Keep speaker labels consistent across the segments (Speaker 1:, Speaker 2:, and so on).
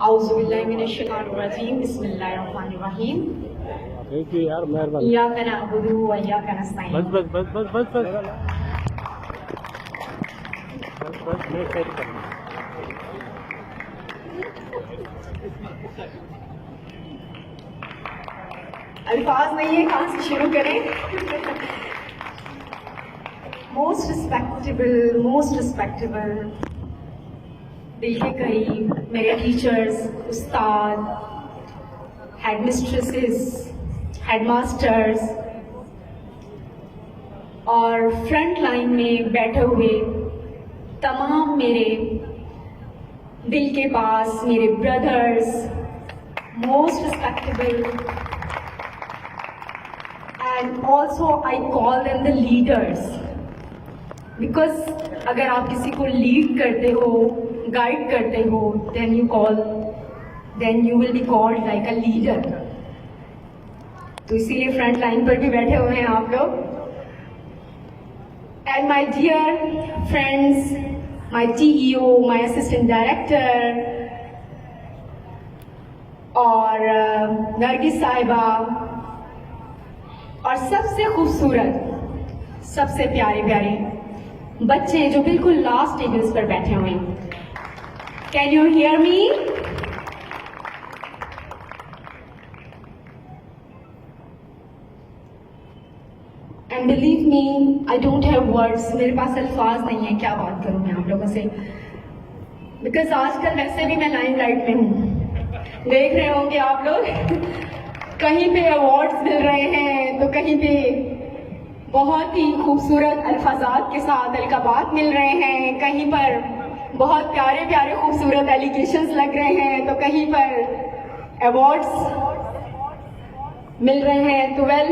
Speaker 1: औज़ुबिल्लाहिमिनश्शैतानिर्रजीम बिस्मिल्लाहिर्रहमानिर्रहीम।
Speaker 2: Thank you यार, मेहरबानी।
Speaker 1: इय्याका नअबुदु व इय्याका नस्तईन।
Speaker 2: बस बस बस बस बस बस बस बस मैं सेट करना।
Speaker 1: अल्फाज नहीं है, कहाँ से शुरू करें? मोस्ट रिस्पेक्टेबल दिल के करीब मेरे टीचर्स, उस्ताद, हेडमिस्ट्रेसेस, हेडमास्टर्स और फ्रंट लाइन में बैठे हुए तमाम मेरे दिल के पास मेरे brothers, most respectable and also I call them the leaders because अगर आप किसी को लीड करते हो, गाइड करते हो, then you will be called like a leader. तो इसीलिए फ्रंट लाइन पर भी बैठे हुए हैं आप लोग। And my dear friends, my CEO, my assistant director और नरगिस साहिबा और सबसे खूबसूरत, सबसे प्यारे प्यारे बच्चे जो बिल्कुल लास्ट टेबल्स पर बैठे हुए हैं। Can you hear me? And believe me, I don't have words, मेरे पास अल्फाज नहीं है, क्या बात करूं मैं आप लोगों से, बिकॉज आजकल वैसे भी मैं लाइमलाइट में हूं। देख रहे होंगे आप लोग कहीं पे अवार्ड्स मिल रहे हैं तो कहीं पे बहुत ही खूबसूरत अल्फाजात के साथ अलकाबात मिल रहे हैं, कहीं पर बहुत प्यारे प्यारे खूबसूरत एलिगेशंस लग रहे हैं, तो कहीं पर अवार्ड्स मिल रहे हैं। तो वेल,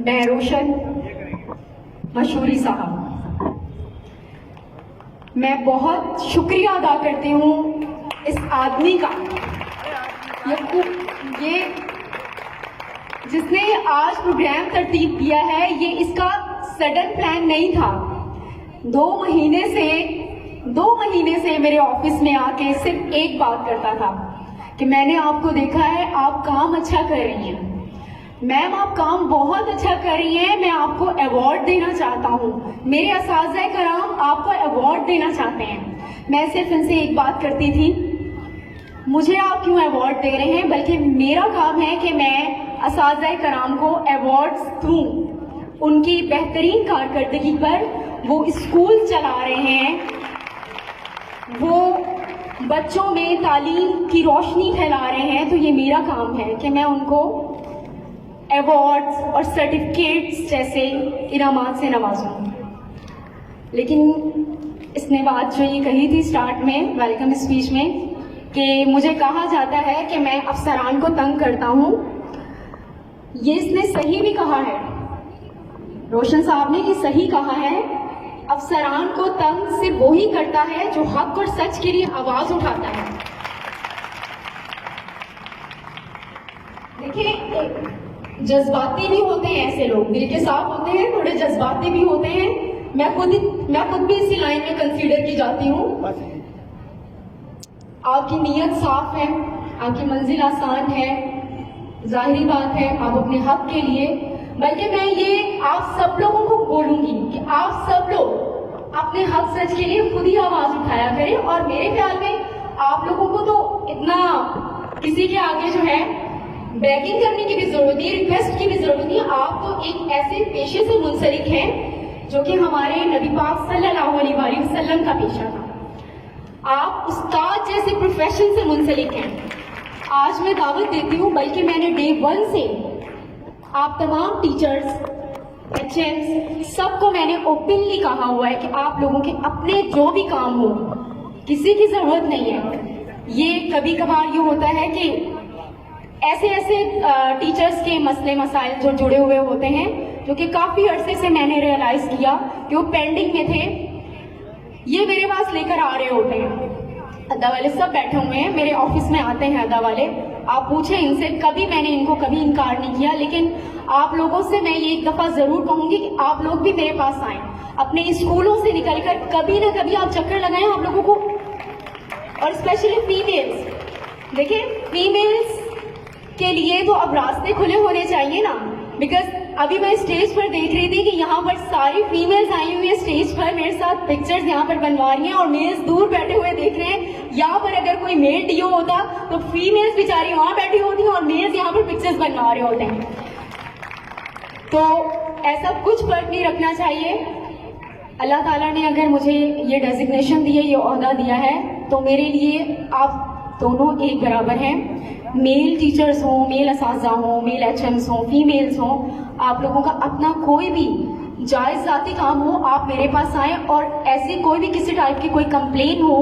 Speaker 1: मैं रोशन मशहूरी साहब, मैं बहुत शुक्रिया अदा करती हूँ इस आदमी का, ये जिसने आज प्रोग्राम तरतीब किया है। ये इसका सडन प्लान नहीं था। 2 महीने से मेरे ऑफिस में आके सिर्फ एक बात करता था कि मैंने आपको देखा है, आप काम अच्छा कर रही हैं मैम, आप काम बहुत अच्छा कर रही हैं, मैं आपको अवार्ड देना चाहता हूँ, मेरे असातिज़ा कराम आपको अवार्ड देना चाहते हैं। मैं सिर्फ इनसे एक बात करती थी, मुझे आप क्यों अवार्ड दे रहे हैं, बल्कि मेरा काम है कि मैं असातिज़ा कराम को अवार्ड्स दूं उनकी बेहतरीन कारकर्दगी पर। वो स्कूल चला रहे हैं, वो बच्चों में तालीम की रोशनी फैला रहे हैं, तो ये मेरा काम है कि मैं उनको अवार्ड्स और सर्टिफिकेट्स जैसे इनामात से नवाजूं। लेकिन इसने बात जो ये कही थी स्टार्ट में वेलकम स्पीच में कि मुझे कहा जाता है कि मैं अफसरान को तंग करता हूँ, ये इसने सही भी कहा है, रोशन साहब ने ये सही कहा है। अफसरान को तंग सिर्फ वही करता है जो हक और सच के लिए आवाज उठाता है। देखिए, जज्बाती भी होते हैं ऐसे लोग, दिल के साफ होते हैं, थोड़े जज्बाती भी होते हैं। मैं खुद भी इसी लाइन में कंसीडर की जाती हूँ। आपकी नीयत साफ है, आपकी मंजिल आसान है, जाहिरी बात है आप अपने हक के लिए, बल्कि मैं ये आप सब लोगों को बोलूंगी कि आप सब लोग अपने हक सच के लिए खुद ही आवाज उठाया करें। और मेरे ख्याल में आप लोगों को तो इतना किसी के आगे जो है बेगिंग करने की भी जरूरत नहीं, रिक्वेस्ट की भी जरूरत नहीं। आप तो एक ऐसे पेशे से मुंसलिक हैं जो कि हमारे नबी पाक सल्लल्लाहु अलैहि वसल्लम का पेशा था। आप उस्ताद जैसे प्रोफेशन से मुंसलिक हैं। आज मैं दावत देती हूँ, बल्कि मैंने डे 1 से आप तमाम टीचर्स, HMs सबको मैंने ओपनली कहा हुआ है कि आप लोगों के अपने जो भी काम हो, किसी की जरूरत नहीं है। ये कभी कभार ये होता है कि ऐसे टीचर्स के मसले मसाइल जो जुड़े हुए होते हैं, जो कि काफी अरसे से मैंने रियलाइज किया कि वो पेंडिंग में थे, ये मेरे पास लेकर आ रहे होते हैं। अदा वाले सब बैठे हुए हैं, मेरे ऑफिस में आते हैं अदा वाले, आप पूछें इनसे, कभी मैंने इनको कभी इनकार नहीं किया। लेकिन आप लोगों से मैं ये एक दफा जरूर कहूंगी कि आप लोग भी मेरे पास आए, अपने स्कूलों से निकलकर कभी ना कभी आप चक्कर लगाएं। आप लोगों को और स्पेशली फीमेल्स, देखिए फीमेल्स के लिए तो अब रास्ते खुले होने चाहिए ना, बिकॉज अभी मैं स्टेज पर देख रही थी कि यहाँ पर सारी फीमेल्स आई हुई है स्टेज पर, मेरे साथ पिक्चर्स यहाँ पर बनवा रही हैं और मेल्स दूर बैठे हुए देख रहे हैं। यहाँ पर अगर कोई मेल टीओ होता तो फीमेल्स बेचारी वहाँ बैठी होती और मेल्स यहाँ पर पिक्चर्स बनवा रहे होते हैं। तो ऐसा कुछ फर्क नहीं रखना चाहिए। अल्लाह ताला ने अगर मुझे ये डेजिग्नेशन दी है, ये ओहदा दिया है, तो मेरे लिए आप दोनों एक बराबर हैं। मेल टीचर्स हों, मेल असातिज़ा हों, मेल एचएम्स हों, फीमेल्स हों, आप लोगों का अपना कोई भी जायज़ ज़ाती काम हो, आप मेरे पास आएँ और ऐसी कोई भी किसी टाइप की कोई कंप्लेन हो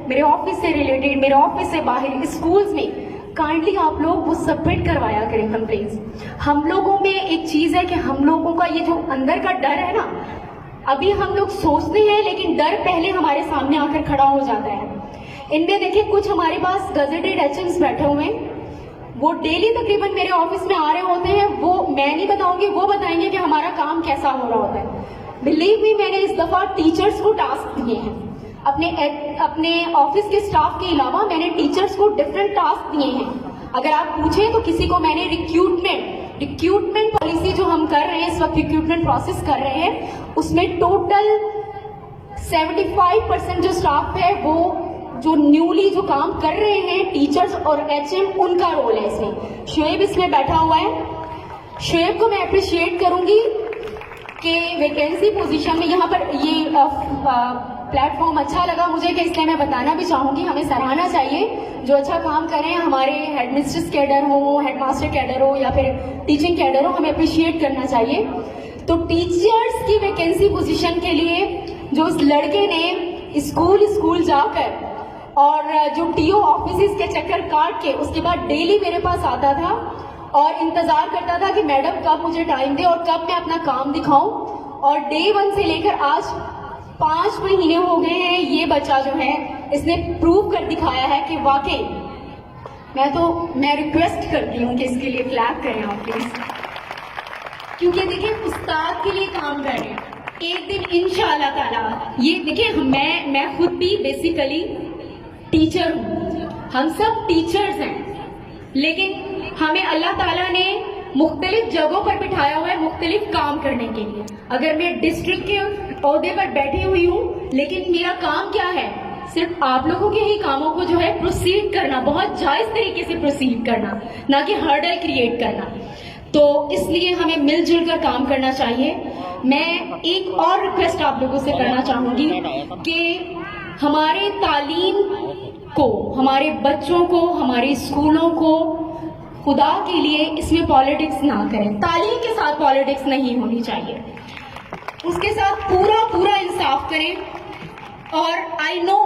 Speaker 1: मेरे ऑफिस से रिलेटेड, मेरे ऑफिस से बाहर, स्कूल्स में, काइंडली आप लोग वो सबमिट करवाया करें कंप्लेंट्स। हम लोगों में एक चीज़ है कि हम लोगों का ये जो अंदर का डर है ना, अभी हम लोग सोचते हैं लेकिन डर पहले हमारे सामने आकर खड़ा हो जाता है। इनमें देखिए कुछ हमारे पास गजेटेड एचएम्स बैठे हुए हैं, वो डेली तकरीबन मेरे ऑफिस में आ रहे होते हैं। वो मैं नहीं बताऊंगी, वो बताएंगे कि हमारा काम कैसा हो रहा होता है। बिलीव मी, मैंने इस दफा टीचर्स को टास्क दिए हैं, अपने ऑफिस के स्टाफ के अलावा मैंने टीचर्स को डिफरेंट टास्क दिए हैं। अगर आप पूछें तो किसी को मैंने रिक्रूटमेंट पॉलिसी जो हम कर रहे हैं इस वक्त, रिक्रूटमेंट प्रोसेस कर रहे हैं, उसमें टोटल 75% जो स्टाफ है वो जो न्यूली जो काम कर रहे हैं टीचर्स और एचएम, उनका रोल है इसमें। शुएब इसमें बैठा हुआ है, शुएब को मैं अप्रिशिएट करूंगी कि वैकेंसी पोजीशन में यहाँ पर ये प्लेटफॉर्म अच्छा लगा मुझे, कि इसलिए मैं बताना भी चाहूंगी, हमें सराहना चाहिए जो अच्छा काम कर रहे हैं। हमारे हेडमिस्ट्रेस कैडर हो, हेडमास्टर कैडर हो या फिर टीचिंग कैडर हो, हमें अप्रिशिएट करना चाहिए। तो टीचर्स की वैकेंसी पोजीशन के लिए जो उस लड़के ने स्कूल जाकर और जो टीओ ऑफिस के चक्कर काट के उसके बाद डेली मेरे पास आता था और इंतजार करता था कि मैडम कब मुझे टाइम दे और कब मैं अपना काम दिखाऊं, और डे 1 से लेकर आज 5 महीने हो गए हैं, ये बच्चा जो है इसने प्रूव कर दिखाया है कि वाकई मैं रिक्वेस्ट करती हूँ कि इसके लिए क्लैप करें आप प्लीज, क्योंकि देखिए उस्ताद के लिए काम कर रहे हैं। एक दिन इंशाअल्लाह ताला ये देखिए, मैं खुद भी बेसिकली टीचर हूँ, हम सब टीचर्स हैं, लेकिन हमें अल्लाह ताला ने मुख्तलिफ जगहों पर बिठाया हुआ है मुख्तलिफ काम करने के लिए। अगर मैं डिस्ट्रिक्ट के ओहदे पर बैठी हुई हूँ, लेकिन मेरा काम क्या है, सिर्फ आप लोगों के ही कामों को जो है प्रोसीड करना, बहुत जायज तरीके से प्रोसीड करना, ना कि हर्डल क्रिएट करना। तो इसलिए हमें मिलजुल कर काम करना चाहिए। मैं एक और रिक्वेस्ट आप लोगों से करना चाहूंगी कि हमारे तालीम को, हमारे बच्चों को, हमारे स्कूलों को खुदा के लिए इसमें पॉलिटिक्स ना करें। तालीम के साथ पॉलिटिक्स नहीं होनी चाहिए, उसके साथ पूरा इंसाफ करें। और आई नो,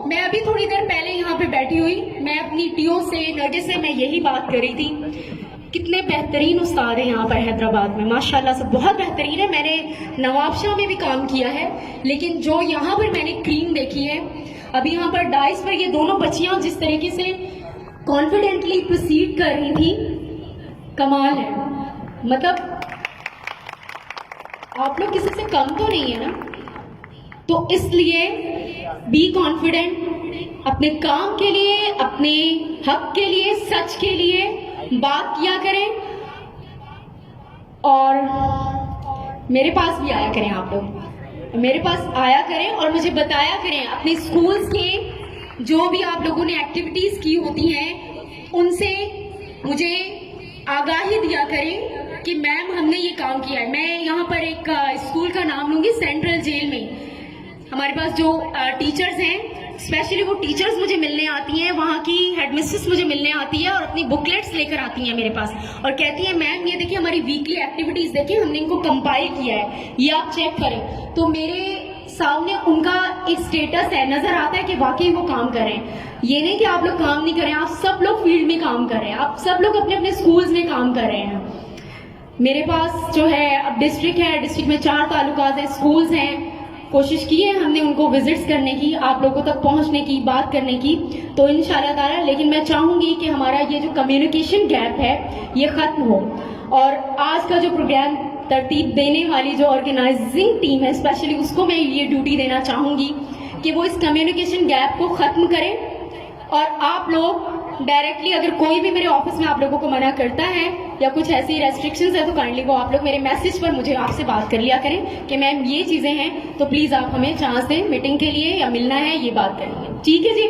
Speaker 1: मैं अभी थोड़ी देर पहले यहाँ पे बैठी हुई, मैं अपनी टीओ से, नरगिस से मैं यही बात कर रही थी, कितने बेहतरीन उस्ताद हैं यहाँ पर हैदराबाद में, माशाल्लाह से बहुत बेहतरीन है। मैंने नवाबशाह में भी काम किया है, लेकिन जो यहाँ पर मैंने क्रीम देखी है, अभी यहाँ पर डाइस पर ये दोनों बच्चियां जिस तरीके से कॉन्फिडेंटली प्रोसीड कर रही थी, कमाल है। मतलब आप लोग किसी से कम तो नहीं है ना, तो इसलिए बी कॉन्फिडेंट, अपने काम के लिए, अपने हक के लिए, सच के लिए बात किया करें और मेरे पास भी आया करें। आप लोग मेरे पास आया करें और मुझे बताया करें अपने स्कूल्स के जो भी आप लोगों ने एक्टिविटीज की होती हैं, उनसे मुझे आगाही दिया करें कि मैम हमने ये काम किया है। मैं यहाँ पर एक स्कूल का नाम लूंगी, सेंट्रल जेल में हमारे पास जो टीचर्स हैं, स्पेशली वो टीचर्स मुझे मिलने आती हैं, वहाँ की हेडमिस्ट्रेस मुझे मिलने आती है और अपनी बुकलेट्स लेकर आती हैं मेरे पास और कहती है मैम ये देखिए हमारी वीकली एक्टिविटीज देखिए, हमने इनको कंपाइल किया है, ये आप चेक करें। तो मेरे सामने उनका एक स्टेटस है, नजर आता है कि वाकई वो काम कर रहे हैं। ये नहीं कि आप लोग काम नहीं कर रहे हैं, आप सब लोग फील्ड में काम कर रहे हैं, आप सब लोग अपने अपने स्कूल्स में काम कर रहे हैं। मेरे पास जो है अब डिस्ट्रिक्ट है, डिस्ट्रिक्ट में 4 तालुकात है, स्कूल्स हैं, कोशिश की है हमने उनको विजिट्स करने की, आप लोगों तक पहुंचने की, बात करने की, तो इंशाल्लाह ताला। लेकिन मैं चाहूंगी कि हमारा ये जो कम्युनिकेशन गैप है ये खत्म हो, और आज का जो प्रोग्राम तरतीब देने वाली जो ऑर्गेनाइजिंग टीम है स्पेशली उसको मैं ये ड्यूटी देना चाहूंगी कि वो इस कम्युनिकेशन गैप को खत्म करें और आप लोग डायरेक्टली अगर कोई भी मेरे ऑफिस में आप लोगों को मना करता है या कुछ ऐसी रेस्ट्रिक्शंस है तो काइंडली वो आप लोग मेरे मैसेज पर मुझे आपसे बात कर लिया करें कि मैम ये चीज़ें हैं, तो प्लीज़ आप हमें चांस दें मीटिंग के लिए या मिलना है ये बात करेंगे। ठीक है जी,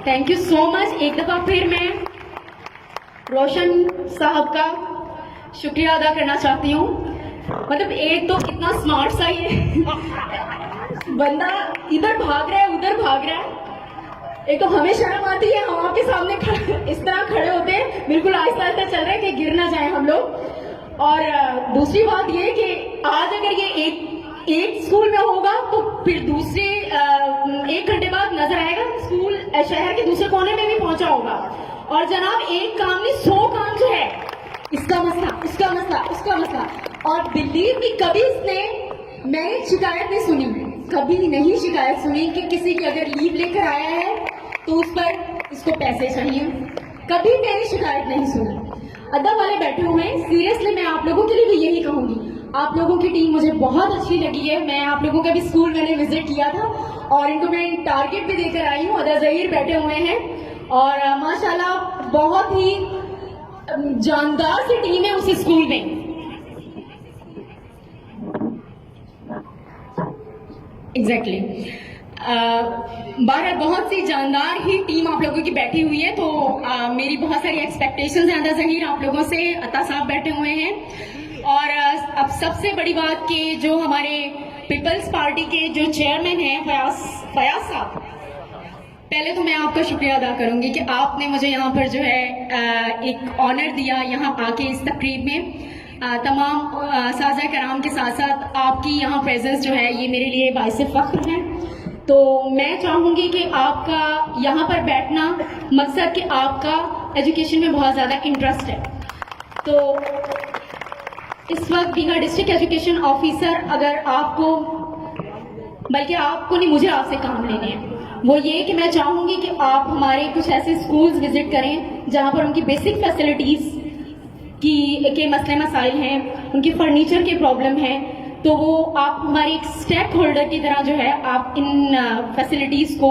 Speaker 1: थैंक यू सो मच। एक दफ़ा फिर मैं रोशन साहब का शुक्रिया अदा करना चाहती हूँ। मतलब एक तो कितना स्मार्ट सा ये बंदा इधर भाग रहा है उधर भाग रहा है। एक तो हमें शर्म आती है, हम आपके सामने इस तरह खड़े होते हैं, बिल्कुल आहिस्ता आहिस्ता चल रहे हैं कि गिर ना जाए हम लोग। और दूसरी बात ये कि आज अगर ये एक स्कूल में होगा तो फिर दूसरे 1 घंटे बाद नजर आएगा स्कूल शहर के दूसरे कोने में भी पहुंचा होगा। और जनाब एक काम नहीं 100 काम जो है, इसका मसला उसका मसला उसका मसला। और बिलीव भी कभी इसने मैंने शिकायत नहीं सुनी, कभी नहीं शिकायत सुनी कि किसी की अगर लीव लेकर आया है तो उस पर इसको पैसे चाहिए, कभी मैंने शिकायत नहीं सुनी। अदब वाले बैठे हुए हैं, सीरियसली मैं आप लोगों के लिए भी यही कहूंगी, आप लोगों की टीम मुझे बहुत अच्छी लगी है। मैं आप लोगों का भी स्कूल मैंने विजिट किया था और इनको मैं टारगेट भी देकर आई हूँ। अदा जहीर बैठे हुए हैं और माशाल्लाह बहुत ही जानदार सी टीम है उस स्कूल में। एग्जैक्टली बहरहाल बहुत सी जानदार ही टीम आप लोगों की बैठी हुई है। तो मेरी बहुत सारी एक्सपेक्टेशंस हैं अदा जहीर आप लोगों से, अता साहब बैठे हुए हैं। और अब सबसे बड़ी बात कि जो हमारे पीपल्स पार्टी के जो चेयरमैन हैं फयाज साहब, पहले तो मैं आपका शुक्रिया अदा करूंगी कि आपने मुझे यहाँ पर जो है एक ऑनर दिया यहाँ आके इस तकरीब में। तमाम साज़ा कराम के साथ साथ आपकी यहाँ प्रेजेंस जो है ये मेरे लिए बाइस फ़ख्र है। तो मैं चाहूँगी कि आपका यहाँ पर बैठना मकसद कि आपका एजुकेशन में बहुत ज़्यादा इंटरेस्ट है। तो इस वक्त बीना डिस्ट्रिक्ट एजुकेशन ऑफिसर अगर आपको, बल्कि आपको नहीं मुझे आपसे काम लेने हैं, वो ये कि मैं चाहूँगी कि आप हमारे कुछ ऐसे स्कूल्स विजिट करें जहाँ पर उनकी बेसिक फैसिलिटीज़ के मसले मसाइल हैं, उनकी फर्नीचर के प्रॉब्लम है, तो वो आप हमारे एक स्टेक होल्डर की तरह जो है आप इन फैसिलिटीज़ को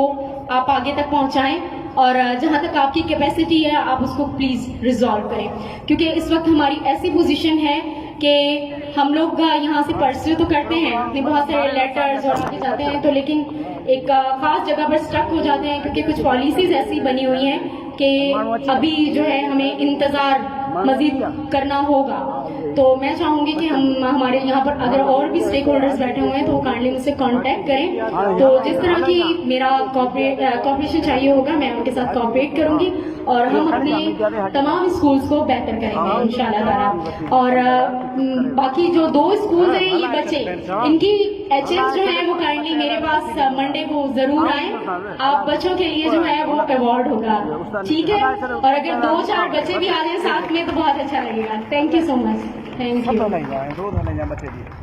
Speaker 1: आप आगे तक पहुंचाएं और जहां तक आपकी कैपेसिटी है आप उसको प्लीज़ रिजॉल्व करें। क्योंकि इस वक्त हमारी ऐसी पोजीशन है कि हम लोग यहाँ से परस्यू तो करते हैं अपने बहुत सारे लेटर्स और आगे जाते हैं, तो लेकिन एक ख़ास जगह पर स्टक हो जाते हैं क्योंकि कुछ पॉलिसीज़ ऐसी बनी हुई हैं कि अभी जो है हमें इंतज़ार मजीद करना होगा। तो मैं चाहूंगी कि हम हमारे यहाँ पर अगर और भी स्टेक होल्डर्स बैठे हुए हैं तो काइंडली मुझसे कांटेक्ट करें। तो जिस तरह की मेरा कॉपरेशन चाहिए होगा मैं उनके साथ कॉपरेट करूंगी और हम अपने तमाम स्कूल्स को बेहतर करेंगे इंशाल्लाह ताला। और बाकी जो 2 स्कूल्स हैं ये बच्चे इनकी HMs जो है वो काइंडली मेरे पास मंडे को जरूर आए, आप बच्चों के लिए जो है वो अवार्ड होगा, ठीक है। और अगर 2-4 बच्चे भी आ जाए साथ में तो बहुत अच्छा लगेगा। Thank you so much, thank you.